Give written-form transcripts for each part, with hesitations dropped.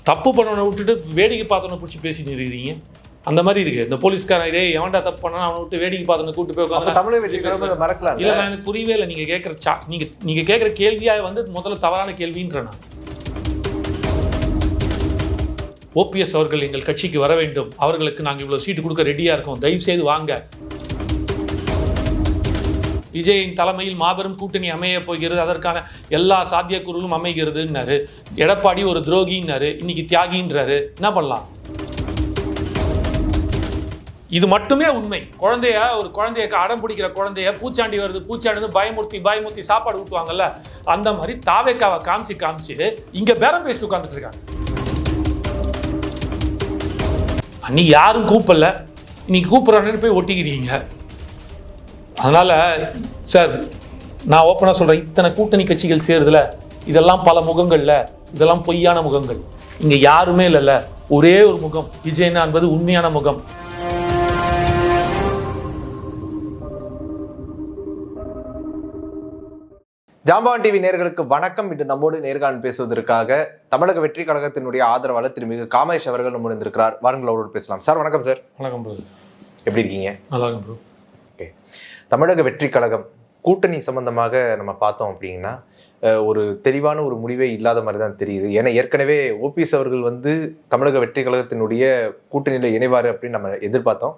தப்பு பண்ணவனை விட்டுட்டு வேடிக்கை பார்த்தவனை பிடிச்சி பேசிட்டு இருக்கிறீங்க. அந்த மாதிரி இருக்கு. இந்த போலீஸ்காரன் இதே எவன்டா தப்பு பண்ணா அவனை விட்டு வேடிக்கை பார்த்தவனை கூட்டு போய் உட்காந்து தமிழக வெற்றி கழகம் மறக்கலாம். இல்லை, நான் எனக்கு புரியவே இல்லை. நீங்கள் கேட்குற கேள்வியாக வந்து முதல்ல தவறான கேள்வின்றேன். ஓபிஎஸ் அவர்கள் எங்கள் கட்சிக்கு வர வேண்டும், அவர்களுக்கு நாங்கள் இவ்வளோ சீட்டு கொடுக்க ரெடியாக இருக்கோம், தயவுசெய்து வாங்க. விஜயின் தலைமையில் மாபெரும் கூட்டணி அமைய போகிறது, அதற்கான எல்லா சாத்தியக்கூறுகளும் அமைகிறதுன்னாரு. எடப்பாடி ஒரு துரோகின்னாரு, இன்னைக்கு தியாகின்றாரு. என்ன பண்ணலாம்? இது மட்டுமே உண்மை. ஒரு குழந்தைய அடம் பிடிக்கிற குழந்தைய பூச்சாண்டி வருது பூச்சாண்டி பயமுறுத்தி சாப்பாடு ஊட்டுவாங்கல்ல, அந்த மாதிரி தாவேக்காவை காமிச்சு இங்க பேரம் பேசிட்டு உட்காந்துட்டு இருக்காங்க. அன்னைக்கு யாரும் கூப்பிடல, இன்னைக்கு கூப்பிட்றான்னு போய் ஒட்டிக்கிறீங்க. அதனால சார், நான் ஓப்பனாக சொல்கிறேன், இத்தனை கூட்டணி கட்சிகள் சேருதுல, இதெல்லாம் பல முகங்கள்ல, இதெல்லாம் பொய்யான முகங்கள். இங்கே யாருமே இல்லைல்ல, ஒரே ஒரு முகம் விஜயனா என்பது உண்மையான முகம். ஜாம்பவான் டிவி நேயர்களுக்கு வணக்கம். இன்று நம்மோடு நேர்காணல் பேசுவதற்காக தமிழக வெற்றி கழகத்தினுடைய ஆதரவாளர் திருமிகு காமேஷ் அவர்கள் நம்ம இருந்திருக்கிறார். வாருங்கள், அவரோடு பேசலாம். சார் வணக்கம். சார் வணக்கம் ப்ரோ. எப்படி இருக்கீங்க? நல்லா இருக்கும் ப்ரோ. ஓகே, தமிழக வெற்றி கழகம் கூட்டணி சம்பந்தமாக நம்ம பார்த்தோம் அப்படின்னா ஒரு தெளிவான ஒரு முடிவே இல்லாத மாதிரி தான் தெரியுது. ஏன்னா ஏற்கனவே ஓபிஎஸ் அவர்கள் வந்து தமிழக வெற்றி கழகத்தினுடைய கூட்டணியில் இணைவார் அப்படின்னு நம்ம எதிர்பார்த்தோம்.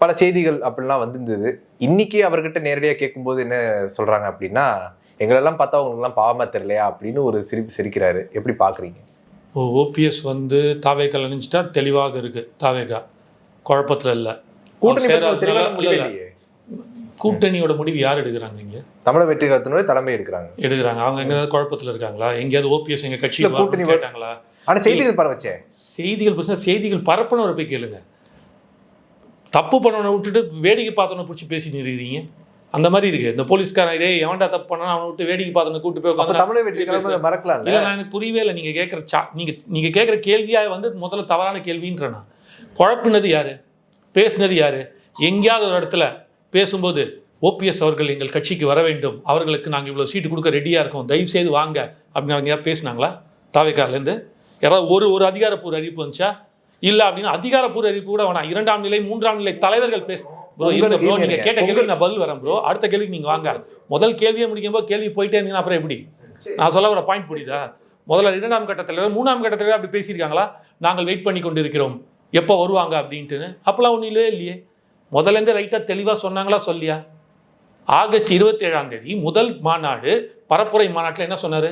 பல செய்திகள் அப்படிலாம் வந்திருந்தது. இன்னைக்கு அவர்கிட்ட நேரடியாக கேட்கும்போது என்ன சொல்றாங்க அப்படின்னா, எங்களெல்லாம் பார்த்தா அவங்களுக்குலாம் பாவமா தெரியலையா அப்படின்னு ஒரு சிரிப்பு சிரிக்கிறாரு. எப்படி பாக்குறீங்க? ஓபிஎஸ் வந்து தாவேக்கா நினைச்சிட்டா தெளிவாக இருக்கு. தாவேக்கா குழப்பத்துல இல்லை. கூட்டணியோட முடிவு யார் எடுக்கிறாங்க? இங்க தமிழக வெற்றி கழகத்தினுடைய தலைமை எடுக்கிறாங்க. அவங்க எங்கேயாவது குழப்பத்துல இருக்காங்களா? எங்கேயாவது ஓபிஎஸ் எங்க கட்சியில் கூட்டணி கேட்டாங்களா? ஆனா செய்திகள் பரவச்சே. செய்திகள் பரப்புனவரை போய் கேளுங்க. தப்பு பண்ணவனை விட்டுட்டு வேடிக்கை பார்த்தவனை பிடிச்சி பேசிட்டு இருக்கிறீங்க. அந்த மாதிரி இருக்கு. இந்த போலீஸ்காரன் இதே எவன்டா தப்பு பண்ணா அவனை விட்டு வேடிக்கை பார்த்தவனை கூட்டு போய் உட்காந்து தமிழக வெற்றி கழகம் மறக்கலாம். இல்லை, நான் எனக்கு புரியவே இல்லை. நீங்க கேட்குற கேள்வியாக வந்து முதல்ல தவறான கேள்வின்றேன். குழப்பினது யாரு? பேசுனது யாரு? எங்கேயாவது ஒரு இடத்துல பேசும்போது ஓபிஎஸ் அவர்கள் எங்கள் கட்சிக்கு வர வேண்டும், அவர்களுக்கு நாங்கள் இவ்வளோ சீட்டு கொடுக்க ரெடியாக இருக்கோம், தயவுசெய்து வாங்க அப்படின்னு அவங்க யாராவது பேசினாங்களா? தாவேக்காலேருந்து யாராவது ஒரு அதிகாரப்பூர்வ அறிவிப்பு வந்துச்சா? இல்லை அப்படின்னா அதிகாரப்பூர்வ அறிவிப்பு கூட வேணாம், 2ஆம் நிலை 3ஆம் நிலை தலைவர்கள் நீங்க கேட்ட கேள்வி நான் பதில் வரேன் ப்ரோ. அடுத்த கேள்விக்கு நீங்க வாங்க. முதல் கேள்வியை முடிக்கும் போது கேள்வி போயிட்டே இருந்தீங்கன்னா அப்புறம் எப்படி? நான் சொல்ல ஒரு பாயிண்ட் புரியுதா? முதல்ல 2ஆம் கட்ட தலைவர் 3ஆம் கட்ட தலைவர் அப்படி பேசியிருக்காங்களா? நாங்கள் வெயிட் பண்ணி கொண்டு இருக்கிறோம், எப்போ வருவாங்க அப்படின்ட்டுன்னு. அப்பெல்லாம் ஒன்றும் இல்லையே. முதல்ல இருந்து ரைட்டாக தெளிவாக சொன்னாங்களா? சொல்லியா? ஆகஸ்ட் 27ஆம் தேதி முதல் மாநாடு, பரப்புரை மாநாட்டில் என்ன சொன்னார்?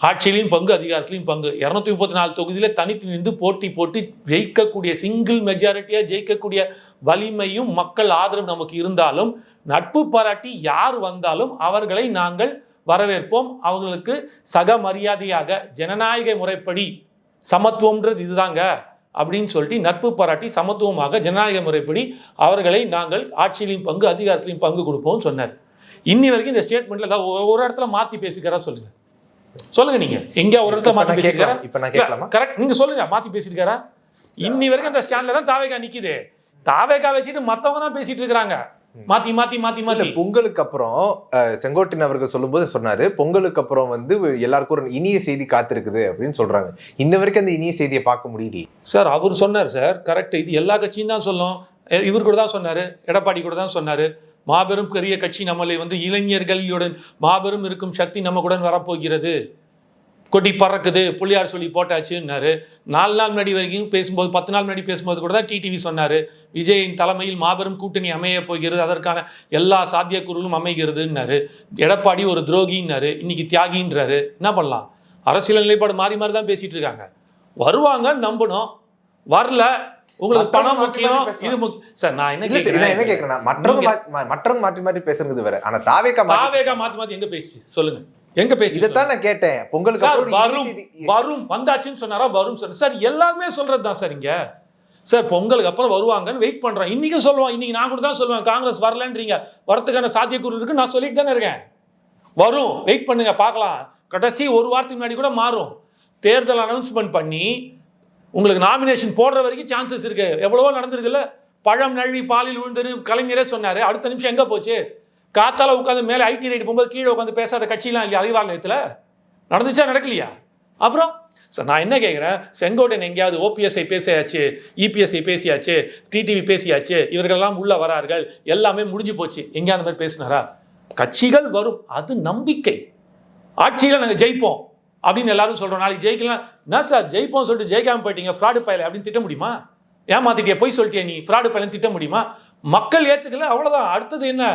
ஆட்சியிலையும் பங்கு, அதிகாரத்திலையும் பங்கு, 234 தொகுதியில் தனித்து நின்று போட்டி ஜெயிக்கக்கூடிய, சிங்கிள் மெஜாரிட்டியாக ஜெயிக்கக்கூடிய வலிமையும் மக்கள் ஆதரவு நமக்கு இருந்தாலும், நட்பு பாராட்டி யார் வந்தாலும் அவர்களை நாங்கள் வரவேற்போம், அவங்களுக்கு சக மரியாதையாக ஜனநாயக முறைப்படி, சமத்துவம்ன்றது இதுதாங்க அப்படின்னு சொல்லிட்டு நட்பு பாராட்டி சமத்துவமாக ஜனநாயக முறைப்படி அவர்களை நாங்கள் ஆட்சியிலையும் பங்கு, அதிகாரத்திலையும் பங்கு கொடுப்போம்னு சொன்னார். இன்னி வரைக்கும் இந்த ஸ்டேட்மெண்ட்ல ஏதாவது ஒரு இடத்துல மாற்றி பேசிக்கிறா சொல்லுங்க. நீங்க எங்க ஒரு இடத்துல மாற்றி பேசிருக்காரா? கரெக்ட், நீங்க சொல்லுங்க. மாற்றி பேசிருக்காரா? இன்னி வரைக்கும் அந்த ஸ்டாண்ட்ல தான் தாவேக்கா நிக்குது. தாவேக்கா வச்சுட்டு மத்தவங்க தான் பேசிட்டு இருக்காங்க. மாத்தி பொங்கலுக்கு அப்புறம் செங்கோட்டையன் அவர்கள் சொல்லும்போது சொன்னாரு, பொங்கலுக்கு அப்புறம் வந்து எல்லாருக்கும் ஒரு இனிய செய்தி காத்திருக்குது அப்படின்னு சொல்றாங்க. இன்ன வரைக்கும் அந்த இனிய செய்தியை பார்க்க முடியல சார். அவர் சொன்னார் சார், கரெக்ட். இது எல்லா கட்சியும் தான் சொல்லும். இவர் கூட தான் சொன்னாரு, எடப்பாடி கூட தான் சொன்னாரு, மாபெரும் பெரிய கட்சி நம்மளை வந்து இளைஞர்களுடன் மாபெரும் இருக்கும் சக்தி நமக்குடன் வரப்போகிறது, கொட்டி பறக்குது, புள்ளியார் சொல்லி போட்டாச்சுன்னாரு. 4 நாள் முன்னாடி வரைக்கும் பேசும்போது, 10 நாள் முன்னாடி பேசும்போது கூட தான் டிடிவி சொன்னார், விஜயின் தலைமையில் மாபெரும் கூட்டணி அமைய போகிறது, அதற்கான எல்லா சாத்தியக்கூறுகளும் அமைகிறதுன்னாரு. எடப்பாடி ஒரு துரோகின்னாரு, இன்னைக்கு தியாகின்றாரு. என்ன பண்ணலாம்? அரசியல் நிலைப்பாடு மாறி தான் பேசிட்டு இருக்காங்க. வருவாங்க நம்பணும், வரல உங்களுக்கு பணம் முக்கியம், இது முக்கியம். சார் நான் என்ன கேட்கிறேன்னா, மற்றவங்க மாற்றி பேசுறது வேற. ஆனா தாவேக்கா மாத்தி எங்க பேசி சொல்லுங்க, எங்க பேசி? இதைத்தான் நான் கேட்டேன். பொங்கலுக்கு வரும் வந்தாச்சுன்னு சொன்னாரா? வரும் சொன்ன சார், எல்லாருமே சொல்றது தான் சார். இங்க சார் பொங்கலுக்கு அப்புறம் வருவாங்கன்னு வெயிட் பண்றேன். இன்னைக்கு சொல்லுவான், இன்னைக்கு நான் கூட தான் சொல்லுவேன், காங்கிரஸ் வரலன்றீங்க, வரத்துக்கான சாத்தியக்கூறு இருக்கு, நான் சொல்லிட்டு தானே இருக்கேன். வரும், வெயிட் பண்ணுங்க, பார்க்கலாம். கடைசி ஒரு வாரத்துக்கு முன்னாடி கூட மாறும். தேர்தல் அனௌன்ஸ்மெண்ட் பண்ணி உங்களுக்கு நாமினேஷன் போடுற வரைக்கும் சான்சஸ் இருக்கு. எவ்வளவோ நடந்திருக்குல்ல. பழம் நழுவி பாலில் விழுந்துன்னு கலைஞரே சொன்னாரு. அடுத்த நிமிஷம் எங்க போச்சு? காத்தால உட்காந்து மேலே ஐடி ரைடு போகும்போது கீழே உட்காந்து பேசாத கட்சியெல்லாம் இல்லையா? அறிவாலயத்தில் நடந்துச்சா? நடக்கலையா? அப்புறம் சார் நான் என்ன கேட்குறேன், செங்கோட்டையன் எங்கேயாவது ஓபிஎஸ்ஐ பேசியாச்சு, இபிஎஸ்ஐ பேசியாச்சு, டிடிவி பேசியாச்சு, இவர்களெல்லாம் உள்ள வரார்கள், எல்லாமே முடிஞ்சு போச்சு, எங்கேயா அந்த மாதிரி பேசினாரா? கட்சிகள் வரும், அது நம்பிக்கை. ஆட்சியில் நாங்கள் ஜெயிப்போம் அப்படின்னு எல்லாரும் சொல்கிறோம். நாளைக்கு ஜெயிக்கலாம், என்ன சார் ஜெயிப்போம் சொல்லிட்டு ஜெயிக்காமல் போயிட்டீங்க, ஃப்ராடு பயலை அப்படின்னு திட்ட முடியுமா? ஏமாத்திட்டியா, போய் சொல்லிட்டியா நீ, ஃப்ராடு பயலன்னு திட்ட முடியுமா? மக்கள் ஏற்றுக்கல, அவ்வளோதான். அடுத்தது என்ன,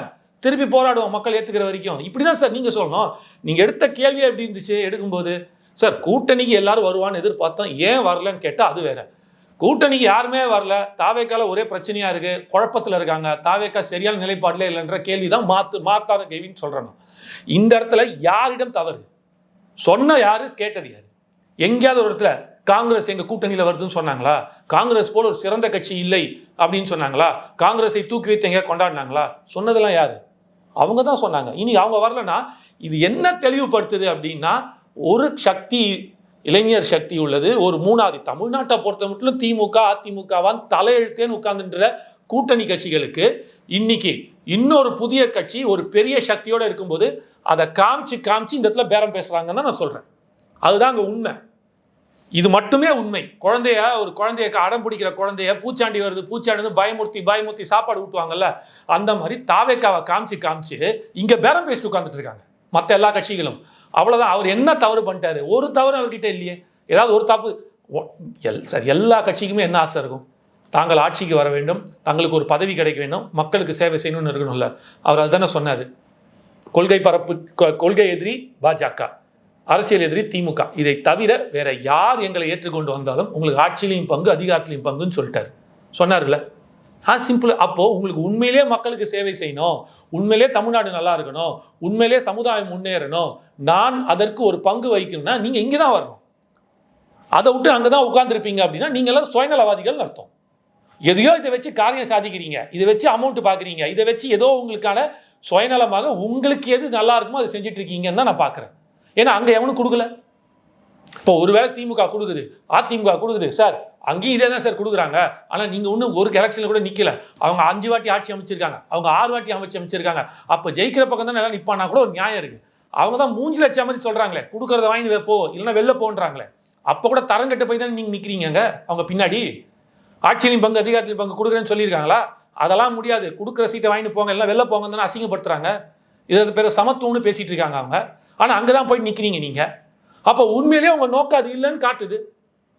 திருப்பி போராடுவோம் மக்கள் ஏற்றுக்கிற வரைக்கும். இப்படி தான் சார் நீங்கள் சொல்லணும். நீங்கள் எடுத்த கேள்வி எப்படி இருந்துச்சு எடுக்கும்போது, சார் கூட்டணிக்கு எல்லாரும் வருவான்னு எதிர்பார்த்தோம், ஏன் வரலன்னு கேட்டால் அது வேற. கூட்டணிக்கு யாருமே வரல, தாவேக்கால ஒரே பிரச்சனையாக இருக்குது, குழப்பத்தில் இருக்காங்க, தாவேக்கா சரியான நிலைப்பாட்டில் இல்லைன்ற கேள்வி தான் மாற்றாத கேள்வின்னு சொல்கிறேன். இந்த இடத்துல யாரிடம் தவறு? சொன்ன யாரு, கேட்டது யாரு? எங்கேயாவது ஒரு இடத்துல காங்கிரஸ் எங்கள் கூட்டணியில் வருதுன்னு சொன்னாங்களா? காங்கிரஸ் போல ஒரு சிறந்த கட்சி இல்லை அப்படின்னு சொன்னாங்களா? காங்கிரஸை தூக்கி வைத்து எங்கேயா கொண்டாடினாங்களா? சொன்னதெல்லாம் யாரு? அவங்க தான் சொன்னாங்க. இனி அவங்க வரலன்னா இது என்ன தெளிவுபடுத்துது அப்படின்னா, ஒரு சக்தி, இளைஞர் சக்தி உள்ளது, ஒரு மூணாவது தமிழ்நாட்டை பொறுத்த மட்டும் திமுக அதிமுகவான் தலையெழுத்தேன்னு உட்கார்ந்துன்ற கூட்டணி கட்சிகளுக்கு இன்னைக்கு இன்னொரு புதிய கட்சி ஒரு பெரிய சக்தியோட இருக்கும்போது அதை காமிச்சு இந்த இடத்துல பேரம் பேசுறாங்கன்னு தான் நான் சொல்றேன். அதுதான் அங்கே உண்மை. இது மட்டுமே உண்மை. ஒரு குழந்தைய அடம் பிடிக்கிற குழந்தைய பூச்சாண்டி வருது பயமுறுத்தி சாப்பாடு ஊட்டுவாங்கல்ல, அந்த மாதிரி தாவேக்காவை காமிச்சு இங்க பேரம் பேசிட்டு உட்காந்துட்டு இருக்காங்க மற்ற எல்லா கட்சிகளும். அவ்வளவுதான். அவர் என்ன தவறு பண்ணிட்டாரு? ஒரு தவறு அவர்கிட்ட இல்லையே. ஏதாவது ஒரு தப்பு சார், எல்லா கட்சிக்குமே என்ன ஆசை இருக்கும்? தாங்கள் ஆட்சிக்கு வர வேண்டும், தங்களுக்கு ஒரு பதவி கிடைக்க வேண்டும், மக்களுக்கு சேவை செய்யணும்னு இருக்கணும்ல. அவர் அதுதானே சொன்னாரு. கொள்கை எதிரி பாஜக, அரசியல் எதிரி திமுக, இதை தவிர வேற யார் எங்களை ஏற்றுக்கொண்டு வந்தாலும் உங்களுக்கு ஆட்சியிலையும் பங்கு, அதிகாரத்திலையும் பங்குன்னு சொல்லிட்டாரு. சொன்னார்ல, சிம்பிள். அப்போ உங்களுக்கு உண்மையிலே மக்களுக்கு சேவை செய்யணும், உண்மையிலே தமிழ்நாடு நல்லா இருக்கணும், உண்மையிலே சமுதாயம் முன்னேறணும், நான் அதற்கு ஒரு பங்கு வகிக்கணும்னா நீங்க இங்கே தான் வரணும். அதை விட்டு அங்கதான் உட்கார்ந்துருப்பீங்க அப்படின்னா நீங்க எல்லாரும் சுயநலவாதிகள் அர்த்தம். எதையோ இதை வச்சு காரியம் சாதிக்கிறீங்க, இதை வச்சு அமௌண்ட் பாக்குறீங்க, இதை வச்சு ஏதோ உங்களுக்கான சுயநலமாக உங்களுக்கு எது நல்லா இருக்குமோ அதை செஞ்சுட்டு இருக்கீங்கன்னு தான் நான் பாக்குறேன். ஏன்னா அங்க எவனும் கொடுக்கல. இப்போ ஒருவேளை திமுக கொடுக்குது, அதிமுக கொடுக்குது சார், அங்கேயும் இதே தான் சார் கொடுக்குறாங்க. ஆனால் நீங்கள் இன்னும் ஒரு எலெக்ஷனில் கூட நிற்கல. அவங்க 5 வாட்டி ஆட்சி அமைச்சிருக்காங்க, அவங்க 6 வாட்டி அமைச்சிருக்காங்க. அப்போ ஜெயிக்கிற பக்கம் தான் நல்லா நிற்பானா கூட ஒரு நியாயம் இருக்குது. அவங்க தான் மூஞ்சி லட்ச மாதிரி சொல்கிறாங்களே, கொடுக்குறத வாங்கி வைப்போ இல்லைன்னா வெளில போன்றாங்களே. அப்போ கூட தரங்கட்ட போய் தான் நீங்கள் நிற்கிறீங்க. அவங்க பின்னாடி ஆட்சியிலையும் பங்கு, அதிகாரத்திலையும் பங்கு கொடுக்குறேன்னு சொல்லியிருக்காங்களா? அதெல்லாம் முடியாது, கொடுக்குற சீட்டை வாங்கிட்டு போங்க, எல்லாம் வெளில போங்க தானே அசிங்கப்படுத்துறாங்க. இதை பேர் சமத்துவம்னு பேசிகிட்டு இருக்காங்க அவங்க. ஆனால் அங்கே தான் போய் நிற்கிறீங்க நீங்கள். அப்போ உண்மையிலேயே அவங்க நோக்கம் அது இல்லைன்னு காட்டுது.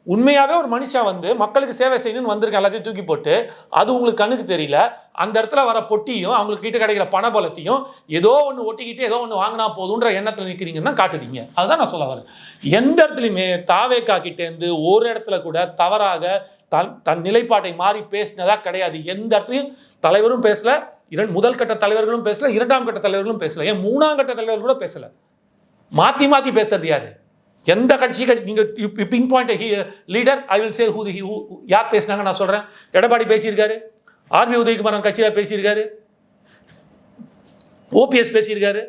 உண்மையாகவே ஒரு மனுஷன் வந்து மக்களுக்கு சேவை செய்யணும்னு வந்திருக்க எல்லாத்தையும் தூக்கி போட்டு, அது உங்களுக்கு கண்ணுக்கு தெரியல, அந்த இடத்துல வர பொட்டியும் அவங்களுக்கு கிட்ட கிடைக்கிற பணபலத்தையும் ஏதோ ஒன்று ஒட்டிக்கிட்டு ஏதோ ஒன்று வாங்கினா போதுன்ற எண்ணத்தில் நிற்கிறீங்கன்னு தான் காட்டுறீங்க. அதுதான் நான் சொல்ல வரேன். எந்த இடத்துலையுமே தாவேக்கா கிட்டேருந்து ஒரு இடத்துல கூட தவறாக தன் நிலைப்பாட்டை மாறி பேசினதா கிடையாது. எந்த இடத்துலையும் தலைவரும் பேசல, முதல் கட்ட தலைவர்களும் பேசல, 2ஆம் கட்ட தலைவர்களும் பேசல, ஏன் 3ஆம் கட்ட தலைவர்கள் கூட பேசல. மாற்றி பேசுறது யாரு? எந்த கட்சிகள் நீங்க pin point leader, I will say who யார் பேசினாங்க நான் சொல்றேன். எடப்பாடி பேசியிருக்காரு, ஆர்பி உதயகுமார் கட்சியில பேசியிருக்காரு, ஓபிஎஸ் பேசியிருக்காரு,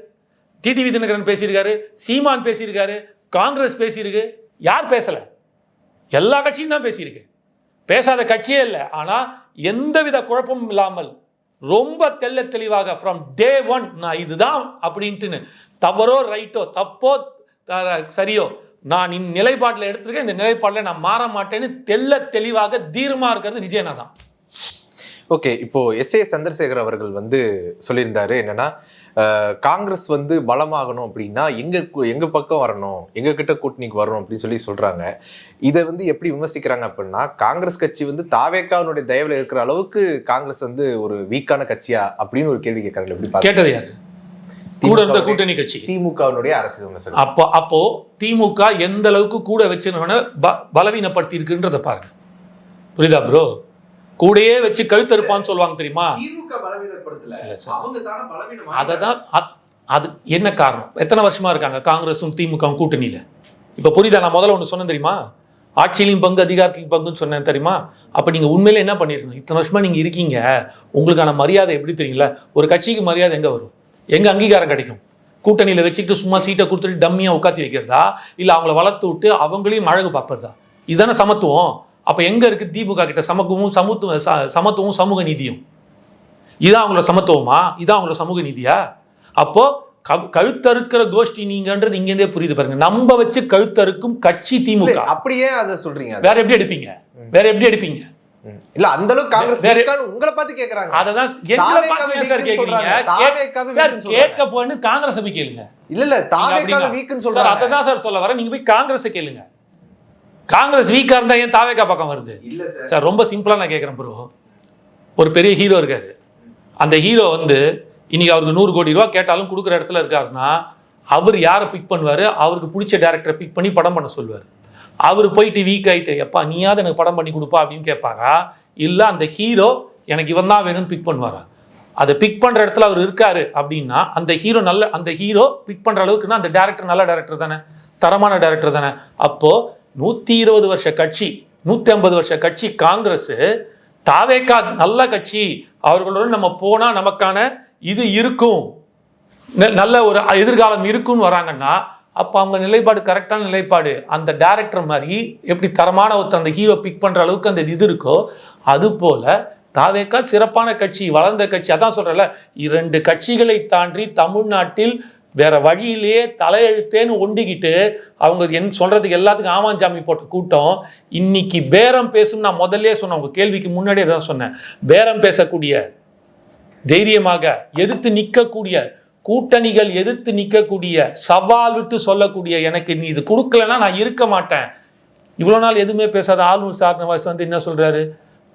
டிடிவி தினகரன் பேசியிருக்காரு, சீமான் பேசியிருக்காரு, காங்கிரஸ் பேசியிருக்கு. யார் பேசல? எல்லா கட்சியும் தான் பேசியிருக்கு. பேசாத கட்சியே இல்லை. ஆனா எந்தவித குழப்பமும் இல்லாமல் ரொம்ப தெளிவாக ஃப்ரம் டே 1 நான் இதுதான் அப்படின்ட்டு, தவறோ ரைட்டோ, தப்போ சரியோ, நான் இந்த நிலைப்பாட்டில் எடுத்திருக்கேன், இந்த நிலைப்பாட்டில் நான் மாற மாட்டேன்னு தெளிவாக தீர்மா இருக்கிறது விஜயனா தான். ஓகே, இப்போ SA சந்திரசேகர் அவர்கள் வந்து சொல்லியிருந்தாரு என்னன்னா, காங்கிரஸ் வந்து பலமாகணும் அப்படின்னா எங்க பக்கம் வரணும், எங்க கிட்ட கூட்டணிக்கு வரணும் அப்படின்னு சொல்றாங்க. இதை வந்து எப்படி விமர்சிக்கிறாங்க அப்படின்னா, காங்கிரஸ் கட்சி வந்து தாவேக்காவுடைய தயவுல இருக்கிற அளவுக்கு காங்கிரஸ் வந்து ஒரு வீக்கான கட்சியா அப்படின்னு ஒரு கேள்வி கேட்கறாங்க. எப்படி கேட்டது யாரு? கூட இருந்த கூட்டணி கட்சி திமுகவுடைய அரசியல் விமர்சனம். அப்போ திமுக எந்த அளவுக்கு கூட வச்சு பலவீனப்படுத்தி இருக்குன்றத பாருங்க. புரியுதா ப்ரோ? கூடையே வச்சு கழுத்தறுப்பான்னு சொல்லுவாங்க தெரியுமா? அததான். அது என்ன காரணம்? எத்தனை வருஷமா இருக்காங்க காங்கிரஸும் திமுகவும் கூட்டணியில? இப்ப புரியுதா? நான் முதல்ல ஒண்ணு சொன்னேன் தெரியுமா? ஆட்சியிலையும் பங்கு, அதிகாரத்திலையும் பங்குன்னு சொன்னேன் தெரியுமா? அப்ப நீங்க உண்மையில என்ன பண்ணிருக்கணும்? இத்தனை வருஷமா நீங்க இருக்கீங்க, உங்களுக்கான மரியாதை எப்படி தெரியுங்களா? ஒரு கட்சிக்கு மரியாதை எங்க வரும், எங்க அங்கீகாரம் கிடைக்கும்? கூட்டணியில வச்சுக்கிட்டு சும்மா சீட்டை கொடுத்துட்டு டம்மியா உட்காத்தி வைக்கிறதா, இல்ல அவங்கள வளர்த்து விட்டு அவங்களையும் அழகு பார்ப்பதா? இதுதானே சமத்துவம். அப்ப எங்க இருக்கு திமுக கிட்ட சமத்துவம் சமூக நீதியும்? இதான் அவங்களோட சமத்துவமா? இதான் அவங்களோட சமூக நீதியா? அப்போ கழுத்தறுக்கிற கோஷ்டி நீங்கன்றது இங்கேருந்தே புரியுது பாருங்க. நம்ம வச்சு கழுத்தறுக்கும் கட்சி திமுக. அப்படியே அதை சொல்றீங்க? வேற எப்படி எடுப்பீங்க? வேற எப்படி எடுப்பீங்க? இல்ல அந்த அளவுக்கு காங்கிரஸ் உங்களை பார்த்து கேக்குறாங்க. அததான் எங்களை பார்த்து சார் கேக்குறீங்க. சார் கேட்க போன்னு காங்கிரஸ் போய் கேளுங்க. இல்ல தாவேகா வீக்னு சொல்றாங்க. அததான் சார் சொல்ல வர. நீங்க போய் காங்கிரஸ் கேளுங்க. காங்கிரஸ் வீக்கா இருந்தா ஏன் தாவேகா பக்கம் வருது? இல்ல சார் ரொம்ப சிம்பிளா நான் கேட்கிறேன் ப்ரோ. ஒரு பெரிய ஹீரோ இருக்காரு. அந்த ஹீரோ வந்து இன்னைக்கு அவருக்கு 100 கோடி ரூபா கேட்டாலும் கொடுக்குற இடத்துல இருக்காருன்னா அவர் யாரை பிக் பண்ணுவாரு? அவருக்கு பிடிச்ச டேரக்டரை பிக் பண்ணி படம் பண்ண சொல்லுவார். அவர் போயிட்டு வீக் ஆகிட்டு எப்பா நீயாவது எனக்கு படம் பண்ணி கொடுப்பா அப்படின்னு கேட்பாரா? இல்லை அந்த ஹீரோ எனக்கு இவன் தான் வேணும்னு பிக் பண்ணுவாரா? அதை பிக் பண்ணுற இடத்துல அவர் இருக்காரு அப்படின்னா அந்த ஹீரோ பிக் பண்ணுற அளவுக்குன்னா அந்த டேரக்டர் நல்ல டேரக்டர் தானே, தரமான டேரக்டர் தானே. அப்போது 120 வருஷ கட்சி, 150 வருஷ கட்சி காங்கிரஸ், தாவேகா நல்ல கட்சி, அவர்களோட நம்ம போனால் நமக்கான இது இருக்கும், நல்ல ஒரு எதிர்காலம் இருக்குன்னு வராங்கன்னா அப்போ அவங்க நிலைப்பாடு கரெக்டான நிலைப்பாடு. அந்த டேரக்டர் மாதிரி எப்படி தரமான ஒருத்தர் அந்த ஹீரோ பிக் பண்ணுற அளவுக்கு அந்த இது இருக்கோ அது போல தாவேகா சிறப்பான கட்சி, வளர்ந்த கட்சி. அதான் சொல்கிறேன்ல, 2 கட்சிகளை தாண்டி தமிழ்நாட்டில் வேற வழியிலேயே தலையெழுத்தேன்னு ஒண்டிக்கிட்டு அவங்க சொல்றதுக்கு எல்லாத்துக்கும் ஆமாஞ்சாமி போட்ட கூட்டம் இன்னைக்கு பேரம் பேசும். நான் முதல்ல சொன்னேன், உங்க கேள்விக்கு முன்னாடியே தான் சொன்னேன், பேரம் பேசக்கூடிய, தைரியமாக எதிர்த்து நிற்கக்கூடிய, கூட்டணிகள் எதிர்த்து நிற்கக்கூடிய, சவால் விட்டு சொல்லக்கூடிய, எனக்கு நீ இது கொடுக்கலன்னா நான் இருக்க மாட்டேன். இவ்வளோ நாள் எதுவுமே பேசாத ஆளுநர் சார்னவாஸ் வந்து என்ன சொல்றாரு?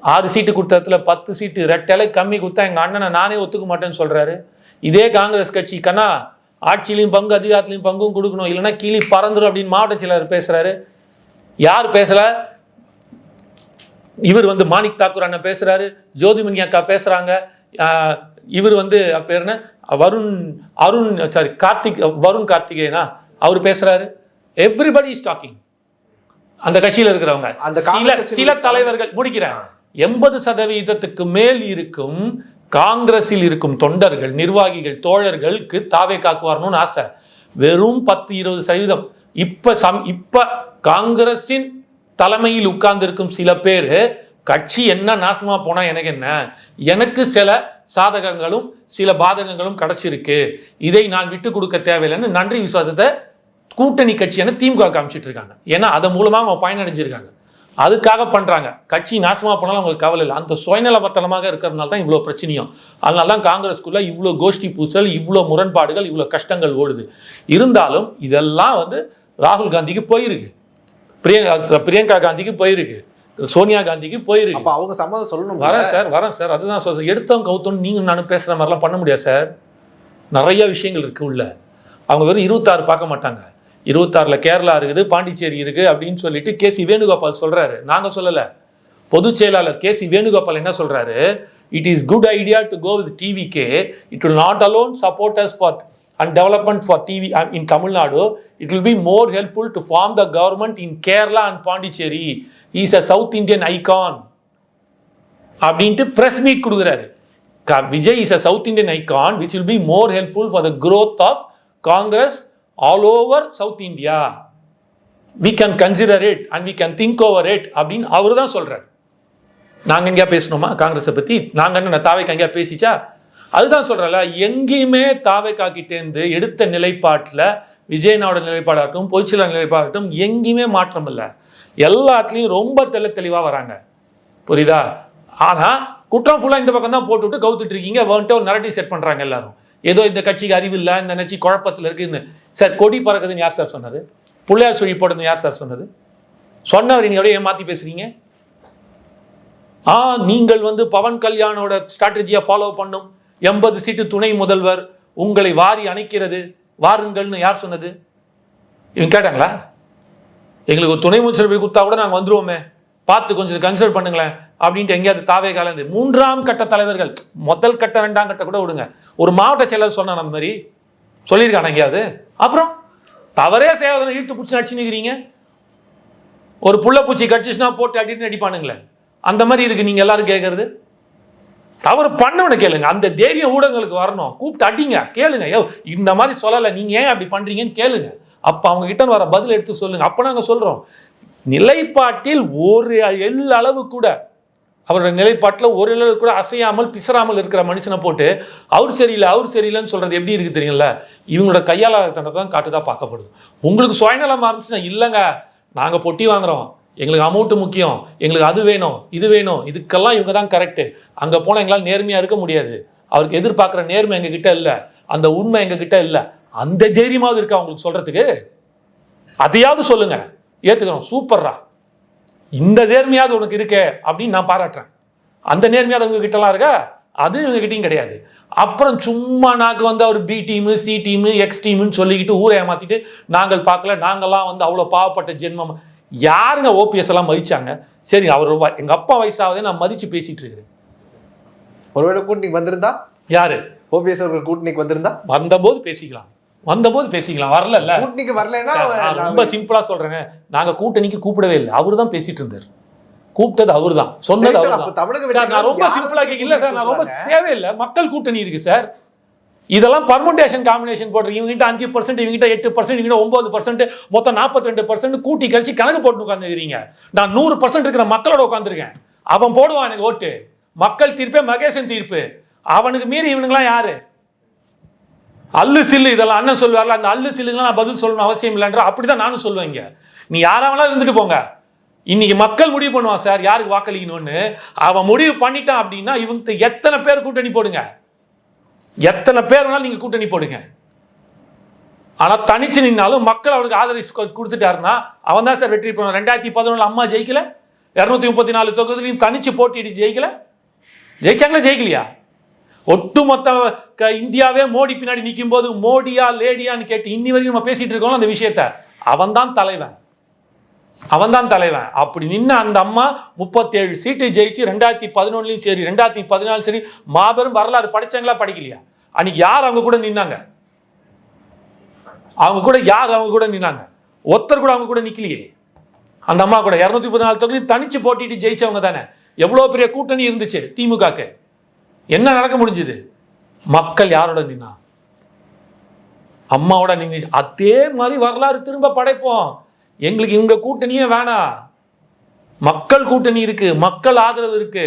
6 சீட்டு கொடுத்ததுல 10 சீட்டு ரெட்டலை கம்மி கொடுத்தா எங்க அண்ணனை நானே ஒத்துக்க மாட்டேன்னு சொல்றாரு. இதே காங்கிரஸ் கட்சி கண்ணா ஆட்சியிலையும் பங்கு அதிகாரத்திலையும் பங்கும் கொடுக்கணும், இல்லைன்னா கீழே பறந்துடும் அப்படின்னு மாவட்ட செயலர் பேசுறாரு. யார் பேசல? இவர் வந்து மாணிக் தாக்கூர் அண்ணன் பேசுறாரு, ஜோதிமணி அக்கா பேசுறாங்க, இவர் வந்து பேர் என்ன வருண் கார்த்திகேயனா அவர் பேசுறாரு. Everybody is talking. அந்த கட்சியில் இருக்கிறவங்க சில தலைவர்கள் முடிக்கிறேன். 80% மேல் இருக்கும் காங்கிரஸில் இருக்கும் தொண்டர்கள், நிர்வாகிகள், தோழர்களுக்கு தாவேகாக்கு வரணும்னு ஆசை. வெறும் 10-20% இப்ப காங்கிரஸின் தலைமையில் உட்கார்ந்து இருக்கும் சில பேர் கட்சி என்ன நாசமா போனா எனக்கு என்ன, எனக்கு சில சாதகங்களும் சில பாதகங்களும் கிடைச்சிருக்கு, இதை நான் விட்டு கொடுக்க தேவையில்லைன்னு நன்றி விசுவாசத்தை கூட்டணி கட்சியான திமுக காமிச்சிட்டு இருக்காங்க. ஏன்னா அதன் மூலமா அவங்க பயனடைஞ்சிருக்காங்க, அதுக்காக பண்றாங்க. கட்சி நாசமா போனாலும் அவங்களுக்கு கவலை இல்லை. அந்த சுயநலபத்தனமாக இருக்கிறதுனால தான் இவ்வளோ பிரச்சனையும். அதனால தான் காங்கிரஸ்குள்ள இவ்வளோ கோஷ்டி பூசல், இவ்வளோ முரண்பாடுகள், இவ்வளோ கஷ்டங்கள் ஓடுது. இருந்தாலும் இதெல்லாம் வந்து ராகுல் காந்திக்கு போயிருக்கு, பிரியங்கா காந்திக்கு போயிருக்கு, சோனியா காந்திக்கு போயிருக்கு. அப்ப அவங்க சம்மதம் சொல்லணும். வரேன் சார் அதுதான் சொல்றேன். எடுத்தவங்க கவுத்தோன்னு நீங்க நானும் பேசுற மாதிரிலாம் பண்ண முடியாது சார். நிறைய விஷயங்கள் இருக்கு உள்ள. அவங்க வெறும் 26 பார்க்க மாட்டாங்க. 26ல் கேரளா இருக்குது, பாண்டிச்சேரி இருக்கு அப்படின்னு சொல்லிட்டு கேசி வேணுகோபால் சொல்றாரு. நாங்க சொல்லல. பொதுச் செயலாளர் கேசி வேணுகோபால் என்ன சொல்றாரு? It is good idea to go with TVK. It will not alone support as far and development for TV in Tamil Nadu. It will be more helpful to form the government in Kerala and Pondicherry. He is a South Indian icon. அப்படின்ட்டு press meet கொடுக்குறாரு. Vijay is a South Indian icon which will be more helpful for the growth of Congress all over South India. We can consider it and we can think over it அப்படின்னு அவர் தான் சொல்றாரு. நாங்கள் எங்கேயா பேசணுமா காங்கிரஸை பற்றி? நாங்கள் என்ன தாவேக்கு எங்கேயா பேசிச்சா? அதுதான் சொல்றல, எங்கேயுமே தாவேகா கிட்டேருந்து எடுத்த நிலைப்பாட்டில் விஜயனோட நிலைப்பாடாகட்டும், பொதுச்செயலாளர் நிலைப்பாடாகட்டும் எங்கேயுமே மாற்றம் இல்லை. எல்லாத்துலேயும் ரொம்ப தெளிவாக வராங்க. புரியுதா? ஆனால் குற்றம் ஃபுல்லாக இந்த பக்கம் தான் போட்டுவிட்டு கவுத்துட்டு இருக்கீங்க. வந்துட்டு ஒரு நரேட்டிவ் செட் பண்ணுறாங்க எல்லாரும். ஏதோ இந்த கட்சிக்கு அறிவு இல்லை, இந்த கட்சி குழப்பத்தில் இருக்குன்னு. சார் கொடி பறக்குதுன்னு யார் சார் சொன்னது? பிள்ளையார் சொல்லி போடுறது யார் சார் சொன்னது? சொன்னவர் நீங்கள் அப்படியே ஏமாற்றி பேசுறீங்க. நீங்கள் வந்து பவன் கல்யாணோட ஸ்ட்ராட்டஜியை ஃபாலோ பண்ணும், 80 சீட்டு துணை முதல்வர், உங்களை வாரி அணைக்கிறது, வாருங்கள்னு யார் சொன்னது? இவங்க கேட்டாங்களா? எங்களுக்கு ஒரு துணை முதல்வர் கொடுத்தா கூட நாங்கள் வந்துருவோமே, பார்த்து கொஞ்சம் கன்சிடர் பண்ணுங்களேன் அப்படின்ட்டு எங்கேயாவது தாவேகால இருந்து 3ஆம் கட்ட தலைவர்கள், முதல் கட்ட 2ஆம் கட்ட கூட விடுங்க, ஒரு மாவட்ட செயலர் சொன்ன அந்த மாதிரி சொல்லியிருக்காங்க எங்கேயாவது? அப்புறம் தவறே செய்யாத இழுத்து பிடிச்சி நடிச்சு நிற்கிறீங்க. ஒரு புள்ள பூச்சி கட்சிச்சுனா போட்டு அடிட்டு நடிப்பானுங்களே, அந்த மாதிரி இருக்கு. நீங்க எல்லாரும் கேட்கறது தவறு பண்ணவன கேளுங்க. அந்த தைரியம் ஊடகங்களுக்கு வரணும். கூப்பிட்டு அடிங்க, கேளுங்க, இந்த மாதிரி சொல்லலை, நீங்க ஏன் அப்படி பண்றீங்கன்னு கேளுங்க. அப்ப அவங்க கிட்ட வர பதில் எடுத்து சொல்லுங்க. அப்ப நாங்க சொல்றோம், நிலைப்பாட்டில் ஒரு அளவு கூட அவரோட நிலைப்பாட்டில் ஒரு அளவு கூட அசையாமல் பிசறாமல் இருக்கிற மனுஷனை போட்டு அவர் சரியில்லைன்னு சொல்கிறது எப்படி இருக்குது தெரியுங்களா? இவங்களோட கையாளத்தனை தான் காட்டுதா பார்க்கப்படுது. உங்களுக்கு சுயநலமாக இருந்துச்சுன்னா இல்லைங்க, நாங்கள் பொட்டி வாங்குறோம், எங்களுக்கு அமௌண்ட்டு முக்கியம், எங்களுக்கு அது வேணும் இது வேணும், இதுக்கெல்லாம் இவங்க தான் கரெக்டு, அங்கே போனால் எங்களால் நேர்மையாக இருக்க முடியாது, அவருக்கு எதிர்பார்க்குற நேர்மை எங்ககிட்ட இல்லை, அந்த உண்மை எங்ககிட்ட இல்லை, அந்த தைரியமாவது இருக்கா அவங்களுக்கு சொல்கிறதுக்கு? அதையாவது சொல்லுங்க, ஏற்றுக்கிறோம், சூப்பர்ரா, இந்த நேர்மையாவது உனக்கு இருக்கே அப்படின்னு நான் பாராட்டுறேன். அந்த நேர்மையாவது உங்க கிட்டலாம் இருக்கா? அது இவங்க கிட்டையும் கிடையாது. அப்புறம் சும்மா நாக்கு வந்து அவர் B team C team X டீமுன்னு சொல்லிக்கிட்டு ஊரை ஏமாத்திட்டு நாங்கள் பார்க்கல, நாங்கள்லாம் வந்து அவ்வளோ பாவப்பட்ட ஜென்மம். யாருங்க ஓபிஎஸ் எல்லாம் மதிச்சாங்க? சரி, அவர் எங்க அப்பா வயசாவதே நான் மதிச்சு பேசிட்டு இருக்கிறேன். ஒருவேளை கூட்டணிக்கு வந்திருந்தா யாரு? ஓபிஎஸ் அவர்கள் கூட்டணிக்கு வந்திருந்தா வந்தபோது பேசிக்கலாம், வரல. கூட்டணிக்கு வரலன்னா ரொம்ப சிம்பிளா சொல்றேங்க, நாங்க கூட்டணிக்கு கூப்பிடவே இல்லை, அவரு தான் பேசிட்டு இருந்தார். கூப்பிட்டது அவரு தான், சொன்னது அவரு தான். நான் ரொம்ப சிம்பிளா இல்ல சார், நான் ரொம்ப தேவையில்லை, மக்கள் கூட்டணி இருக்கு சார். இதெல்லாம் பர்முடேஷன் காம்பினேஷன் போடுறீங்க. இவங்கிட்ட 5%, இவங்கிட்ட 8%, இவங்கிட்ட 9%, மொத்தம் 42% கூட்டி கழிச்சு கணக்கு போட்டு உட்காந்துக்கிறீங்க. நான் 100% இருக்கிற மக்களோட உட்காந்துருக்கேன். அவன் போடுவான் எனக்கு ஓட்டு. மக்கள் தீர்ப்பே மகேசன் தீர்ப்பு. அவனுக்கு மீறி இவனுங்களாம் யாரு? அல்லு சில்லு இதெல்லாம் அண்ணன் சொல்லுவார்ல, அந்த அல்லு சில்லுங்களாம் நான் பதில் சொல்லணும் அவசியம் இல்லைன்ற அப்படிதான் நானும் சொல்லுவேங்க. நீ யாராவெல்லாம் இருந்துட்டு போங்க, இன்னைக்கு மக்கள் முடிவு பண்ணுவான் சார் யாருக்கு வாக்களிக்கணும்னு. அவன் முடிவு பண்ணிட்டான் அப்படின்னா இவங்க எத்தனை பேர் கூட்டணி போடுங்க, எத்தனை பேர் வேணாலும் நீங்க கூட்டணி போடுங்க. ஆனா தனிச்சு நின்னாலும் மக்கள் அவனுக்கு ஆதரவு கொடுத்துட்டாருன்னா அவன் தான் சார் வெற்றி பெறுவான். 2011 அம்மா ஜெயிக்கல, 234 தொகுதியிலையும் தனிச்சு போட்டிட்டு ஜெயிக்கல, ஜெயிச்சாங்களா ஜெயிக்கலையா? ஒட்டுமொத்த இந்தியாவே மோடி பின்னாடி நிற்கும் போது மோடியா லேடியான்னு கேட்டு இன்னி வரைக்கும் நம்ம பேசிட்டு இருக்கோம் அந்த விஷயத்த. அவன் தான் தலைவன். அப்படி நின்ன அந்த அம்மா 37 சீட்டு ஜெயிச்சு 2011 சரி 2014 சரி மாபெரும் வரலாறு படிச்சாங்களா படிக்கலையா? அன்னைக்கு யார் அவங்க கூட நின்னாங்க? ஒருத்தர் கூட அவங்க கூட நிக்கலையே. அந்த அம்மா கூட 214 தொகுதி தனிச்சு போட்டிட்டு ஜெயிச்சவங்க தானே. எவ்வளவு பெரிய கூட்டணி இருந்துச்சு திமுகக்கு. என்ன நடக்க முடிஞ்சது? மக்கள் யாரோட நின்னா? அம்மாவோட நின்று. அதே மாதிரி வரலாறு திரும்ப படைப்போம். எங்களுக்கு இவங்க கூட்டணியே வேணாம், மக்கள் கூட்டணி இருக்கு, மக்கள் ஆதரவு இருக்கு.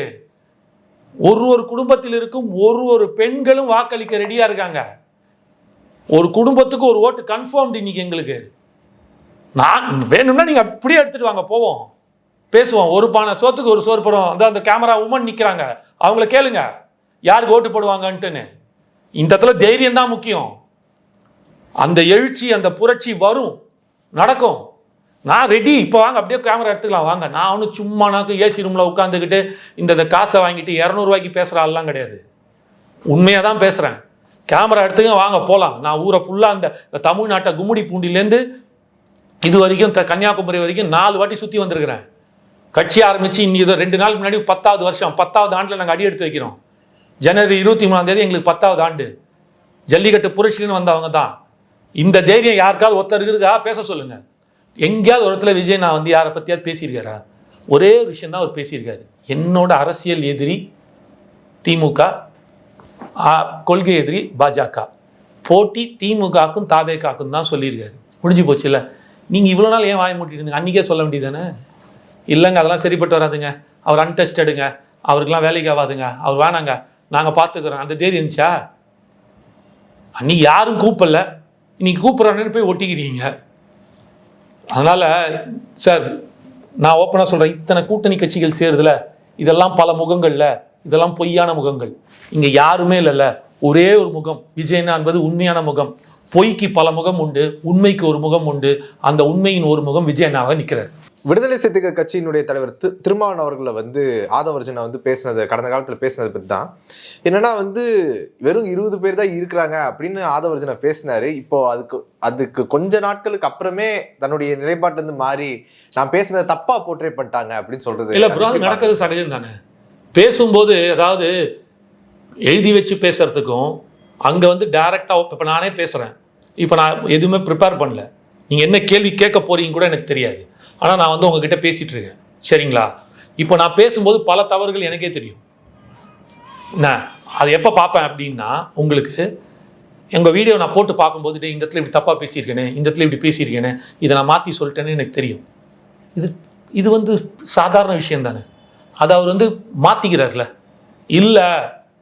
ஒரு குடும்பத்தில் இருக்கும் ஒரு பெண்களும் வாக்களிக்க ரெடியா இருக்காங்க. ஒரு குடும்பத்துக்கு ஒரு ஓட்டு கன்ஃபார்ம் இன்னைக்கு எங்களுக்கு. நான் வேணும்னா நீங்க அப்படியே எடுத்துட்டு வாங்க, போவோம் பேசுவோம். ஒரு பானை சோத்துக்கு ஒரு சோறு போடுவோம். அந்த கேமரா உமன் நிக்கிறாங்க, அவங்கள கேளுங்க யாருக்கு ஓட்டு போடுவாங்கன்ட்டுன்னு. இந்த இடத்துல தைரியம் தான் முக்கியம். அந்த எழுச்சி அந்த புரட்சி வரும், நடக்கும். நான் ரெடி, இப்போ வாங்க அப்படியே கேமரா எடுத்துக்கலாம் வாங்க. நான் ஒன்றும் சும்மானாக்கு ஏசி ரூமில் உட்காந்துக்கிட்டு இந்த காசை வாங்கிட்டு 200 ரூபாய்க்கு பேசுகிற ஆள்லாம் கிடையாது. உண்மையாக தான் பேசுகிறேன். கேமரா எடுத்துக்க வாங்க போகலாம். நான் ஊரை ஃபுல்லாக இந்த தமிழ்நாட்டை கும்முடி பூண்டிலேருந்து இது வரைக்கும் கன்னியாகுமரி வரைக்கும் 4 வாட்டி சுற்றி வந்திருக்கிறேன். கட்சி ஆரம்பித்து இன்னி 2 நாள் முன்னாடி 10வது வருஷம், 10வது ஆண்டில் நாங்கள் அடி எடுத்து வைக்கிறோம். ஜனவரி 23ஆம் எங்களுக்கு 10வது ஆண்டு. ஜல்லிக்கட்டு புரட்சின்னு வந்தவங்க தான். இந்த தைரியம் யாருக்காவது ஒருத்தர் இருக்குதா? பேச சொல்லுங்க. எங்கேயாவது ஒரு இடத்துல விஜய் நான் வந்து யாரை பற்றியாவது பேசியிருக்காரா? ஒரே விஷயம் தான் அவர் பேசியிருக்காரு, என்னோட அரசியல் எதிரி திமுக, கொள்கை எதிரி பாஜக, போட்டி திமுகக்கும் தாவேக்காக்கும் தான் சொல்லியிருக்காரு. முடிஞ்சு போச்சு இல்லை? நீங்கள் இவ்வளோ நாள் ஏன் வாய மூட்டிட்டு அன்றைக்கே சொல்ல வேண்டியதானே? இல்லைங்க அதெல்லாம் சரிப்பட்டு வராதுங்க, அவர் அன்டெஸ்டடுங்க, அவருக்கெல்லாம் வேலைக்கு ஆகாதுங்க, அவர் வேணாங்க, நாங்கள் பார்த்துக்கிறோம், அந்த தைரியம் இருந்துச்சா? அன்றைக்கி யாரும் கூப்பிடல, இன்னைக்கு கூப்பிட்றான்னு போய் ஒட்டிக்கிறீங்க. அதனால் சார் நான் ஓப்பனாக சொல்கிறேன், இத்தனை கூட்டணி கட்சிகள் சேருதுல, இதெல்லாம் பல முகங்கள்ல, இதெல்லாம் பொய்யான முகங்கள். இங்கே யாருமே இல்லைல்ல, ஒரே ஒரு முகம் விஜயனா என்பது உண்மையான முகம். பொய்க்கு பல முகம் உண்டு, உண்மைக்கு ஒரு முகம் உண்டு. அந்த உண்மையின் ஒரு முகம் விஜயனாக நிற்கிறார். விடுதலை சிறுத்தைகள் கட்சியினுடைய தலைவர் திருமாவளவன் அவர்களை வந்து ஆதவர்ஜனை வந்து பேசினது, கடந்த காலத்தில் பேசினது பற்றி தான் என்னன்னா வந்து வெறும் 20 பேர் தான் இருக்கிறாங்க அப்படின்னு ஆதவர்ஜனை பேசினாரு. இப்போ அதுக்கு கொஞ்ச நாட்களுக்கு அப்புறமே தன்னுடைய நிலைப்பாட்டிலிருந்து மாறி நான் பேசினதை தப்பா போர்ட்ரே பண்ணிட்டாங்க அப்படின்னு சொல்றது இல்லை ப்ரோ, நடக்கிறது சகஜம் தானே. பேசும்போது அதாவது எழுதி வச்சு பேசுறதுக்கும் அங்கே வந்து டைரெக்டாக இப்போ நானே பேசுகிறேன், இப்போ நான் எதுவுமே ப்ரிப்பேர் பண்ணல, நீங்கள் என்ன கேள்வி கேட்க போறீங்க கூட எனக்கு தெரியாது. ஆனால் நான் வந்து உங்ககிட்ட பேசிகிட்டு இருக்கேன், சரிங்களா? இப்போ நான் பேசும்போது பல தவறுகள் எனக்கே தெரியும். நான் அதை எப்போ பார்ப்பேன் அப்படின்னா, உங்களுக்கு எங்கள் வீடியோ நான் போட்டு பார்க்கும்போது இந்த இடத்துல இப்படி தப்பாக பேசியிருக்கேனே, இந்த இடத்துல இப்படி பேசியிருக்கேனே, இதை நான் மாற்றி சொல்லிட்டேன்னு எனக்கு தெரியும். இது வந்து சாதாரண விஷயம் தானே. அதை அவர் வந்து மாற்றிக்கிறார்ல. இல்லை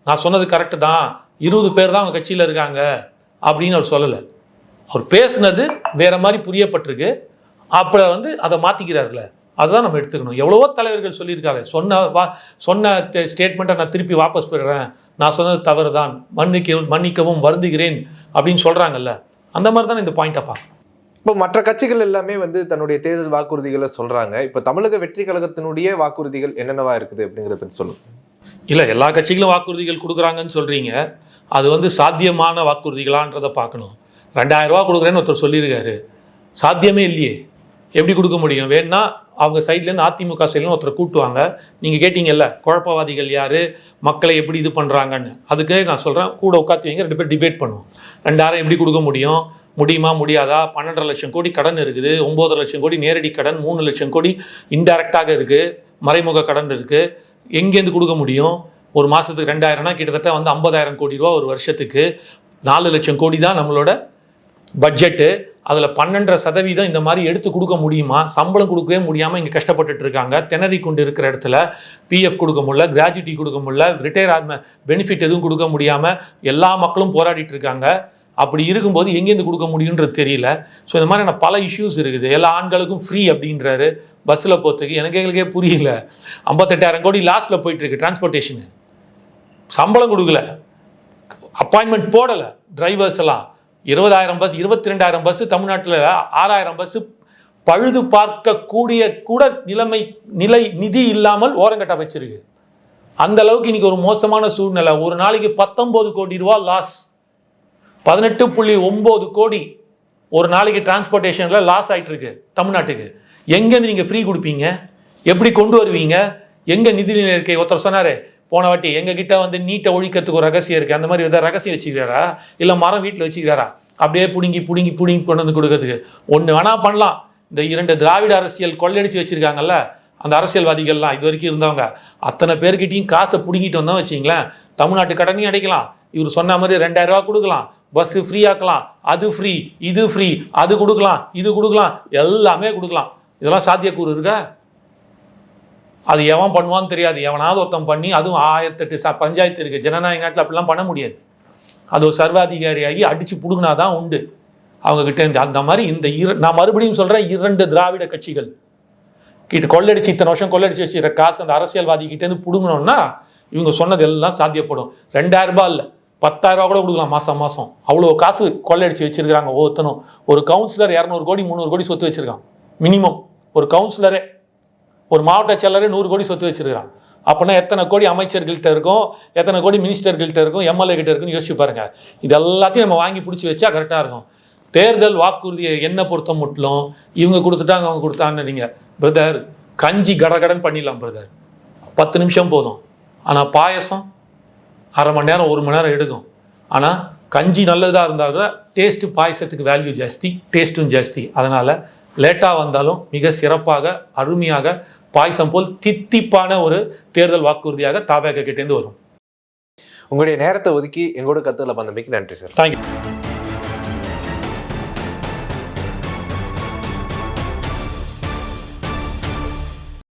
நான் சொன்னது கரெக்டு தான், 20 பேர் தான் அவங்க கட்சியில் இருக்காங்க அப்படின்னு அவர் சொல்லலை. அவர் பேசுனது வேற மாதிரி புரியப்பட்டிருக்கு. அப்போ வந்து அதை மாற்றிக்கிறார்ல, அதுதான் நம்ம எடுத்துக்கணும். எவ்வளவோ தலைவர்கள் சொல்லியிருக்காங்க, சொன்ன ஸ்டேட்மெண்ட்டை நான் திருப்பி வாபஸ் பெறுறேன், நான் சொன்னது தவறு தான், மன்னிக்கவும் வருந்துகிறேன் அப்படின்னு சொல்கிறாங்கல்ல. அந்த மாதிரி தான் இந்த பாயிண்ட்டை பார்க்கணும். இப்போ மற்ற கட்சிகள் எல்லாமே வந்து தன்னுடைய தேர்தல் வாக்குறுதிகளை சொல்றாங்க. இப்போ தமிழக வெற்றி கழகத்தினுடைய வாக்குறுதிகள் என்னென்னவா இருக்குது அப்படிங்கிறத பற்றி சொல்லுங்க. இல்லை, எல்லா கட்சிகளும் வாக்குறுதிகள் கொடுக்குறாங்கன்னு சொல்கிறீங்க. அது வந்து சாத்தியமான வாக்குறுதிகளான்றதை பார்க்கணும். 2000 ரூபா கொடுக்குறேன்னு ஒருத்தர் சொல்லியிருக்காரு, சாத்தியமே இல்லையே, எப்படி கொடுக்க முடியும்? வேணா அவங்க சைட்லேருந்து அதிமுக சைட்லேருந்து ஒருத்தர் கூட்டுவாங்க. நீங்கள் கேட்டீங்கல்ல குழப்பவாதிகள் யார், மக்களை எப்படி இது பண்ணுறாங்கன்னு. அதுக்கே நான் சொல்கிறேன், கூட உட்காந்து வைங்க, 2 பேர் டிபேட் பண்ணுவோம். 2000 எப்படி கொடுக்க முடியுமா முடியாதா? 12.5 லட்சம் கோடி கடன் இருக்குது, 9 லட்சம் கோடி நேரடி கடன், 3 லட்சம் கோடி இன்டைரக்டாக இருக்குது, மறைமுக கடன் இருக்குது. எங்கேருந்து கொடுக்க முடியும்? ஒரு மாதத்துக்கு 2000னா கிட்டத்தட்ட வந்து 50,000 கோடி ரூபா ஒரு வருஷத்துக்கு. 4 லட்சம் கோடி தான் நம்மளோட பட்ஜெட்டு. அதில் 12% இந்த மாதிரி எடுத்து கொடுக்க முடியுமா? சம்பளம் கொடுக்கவே முடியாமல் இங்கே கஷ்டப்பட்டுட்டு இருக்காங்க. திணறி கொண்டு இருக்கிற இடத்துல பிஎஃப் கொடுக்க முடியல, கிராஜுவிட்டி கொடுக்க முடியல, ரிட்டையர் ஆன பெனிஃபிட் எதுவும் கொடுக்க முடியாமல் எல்லா மக்களும் போராடிட்டு இருக்காங்க. அப்படி இருக்கும்போது எங்கேருந்து கொடுக்க முடியுன்றது தெரியல. ஸோ இந்த மாதிரியான பல இஷ்யூஸ் இருக்குது. எல்லா ஆண்களுக்கும் ஃப்ரீ அப்படின்றாரு பஸ்ஸில் போகிறதுக்கு. எங்களுக்கே புரியல. 58,000 கோடி லாஸ்ட்டில் போயிட்டுருக்கு டிரான்ஸ்போர்ட்டேஷனு. சம்பளம் கொடுக்கல, அப்பாயின்மெண்ட் போடலை டிரைவர்ஸ் எல்லாம். 20,000 பஸ், 22,000 பஸ்ஸு தமிழ்நாட்டில், 6,000 பஸ்ஸு பழுது பார்க்கக்கூடிய கூட நிதி இல்லாமல் ஓரங்கட்ட வச்சிருக்கு. அந்த அளவுக்கு இன்னைக்கு ஒரு மோசமான சூழ்நிலை. ஒரு நாளைக்கு 19 கோடி ரூபா லாஸ், 18.9 கோடி ஒரு நாளைக்கு டிரான்ஸ்போர்ட்டேஷனில் லாஸ் ஆகிட்டு இருக்கு தமிழ்நாட்டுக்கு. எங்கேருந்து நீங்கள் ஃப்ரீ கொடுப்பீங்க? எப்படி கொண்டு வருவீங்க? எங்கே நிதிநிலை இருக்கை? ஒருத்தர் சொன்னார் போன வாட்டி, எங்ககிட்ட வந்து நீட்டை ஒழிக்கிறதுக்கு ஒரு ரகசியம் இருக்குது. அந்த மாதிரி எதாவது ரகசியம் வச்சுக்கிறாரா? இல்லை மரம் வீட்டில் வச்சுக்கிறாரா? அப்படியே பிடுங்கி கொண்டு வந்து கொடுக்கறதுக்கு ஒன்று வேணா பண்ணலாம். இந்த 2 திராவிட அரசியல் கொள்ளையடிச்சு வச்சுருக்காங்கல்ல, அந்த அரசியல்வாதிகள்லாம் இது வரைக்கும் இருந்தவங்க அத்தனை பேர்கிட்டையும் காசை பிடுங்கிட்டு வந்தோம் வச்சிங்களேன், தமிழ்நாட்டு கடனையும் அடைக்கலாம். இவர் சொன்ன மாதிரி 2000 ரூபா கொடுக்கலாம், பஸ்ஸு ஃப்ரீ ஆக்கலாம், அது ஃப்ரீ, இது ஃப்ரீ, அது கொடுக்கலாம், இது கொடுக்கலாம், எல்லாமே கொடுக்கலாம். இதெல்லாம் சாத்தியக்கூறு இருக்கா? அது எவன் பண்ணுவான்னு தெரியாது. எவனாவது ஒருத்தன் பண்ணி, அதுவும் 1008 பஞ்சாயத்து இருக்குது. ஜனநாயக நாட்டில் அப்படிலாம் பண்ண முடியாது. அது ஒரு சர்வாதிகாரியாகி அடித்து பிடுங்கினாதான் உண்டு அவங்கக்கிட்ட இருந்து. அந்த மாதிரி நான் மறுபடியும் சொல்கிறேன், 2 திராவிட கட்சிகள் கிட்ட கொள்ளடிச்சு இத்தனை வருஷம் கொள்ளடிச்சு வச்சுக்கிற காசு அந்த அரசியல்வாதி கிட்டேருந்து பிடுங்கணும்னா இவங்க சொன்னது எல்லாம் சாத்தியப்படும். 2000 ரூபாய் இல்லை, 10,000 ரூபா கூட கொடுக்கலாம் மாதம். அவ்வளோ காசு கொள்ளடிச்சு வச்சிருக்கிறாங்க ஒவ்வொருத்தனும். ஒரு கவுன்சிலர் 200 கோடி 300 கோடி சொத்து வச்சிருக்கான் மினிமம். ஒரு கவுன்சிலரே, ஒரு மாவட்ட செயலரே 100 கோடி சொத்து வச்சிருக்கிறான். அப்படின்னா எத்தனை கோடி அமைச்சர்கள்ட்ட இருக்கும், எத்தனை கோடி மினிஸ்டர்கள்ட்ட இருக்கும், எம்எல்ஏ கிட்ட இருக்குன்னு யோசிச்சு பாருங்க. இது எல்லாத்தையும் நம்ம வாங்கி பிடிச்சி வச்சா கரெக்டாக இருக்கும். தேர்தல் வாக்குறுதியை என்ன பொறுத்த மட்டும் இவங்க கொடுத்துட்டாங்க அவங்க கொடுத்தான்னு நீங்கள் பிரதர், கஞ்சி கடகடன் பண்ணிடலாம் பிரதர், 10 நிமிஷம் போதும். ஆனால் பாயசம் அரை மணி நேரம் 1 மணி நேரம் எடுக்கும். ஆனால் கஞ்சி நல்லதாக இருந்தால் கூட டேஸ்ட்டு, பாயசத்துக்கு வேல்யூ ஜாஸ்தி, டேஸ்ட்டும் ஜாஸ்தி. அதனால் லேட்டாக வந்தாலும் மிக சிறப்பாக அருமையாக பாயசம் போல் தித்திப்பான ஒரு தேர்தல் வாக்குறுதியாக தாவேக கிட்டேருந்து வரும். உங்களுடைய நேரத்தை ஒதுக்கி எங்களோட கருத்துக்களை பந்தமைக்கு நன்றி சார். தேங்க்யூ.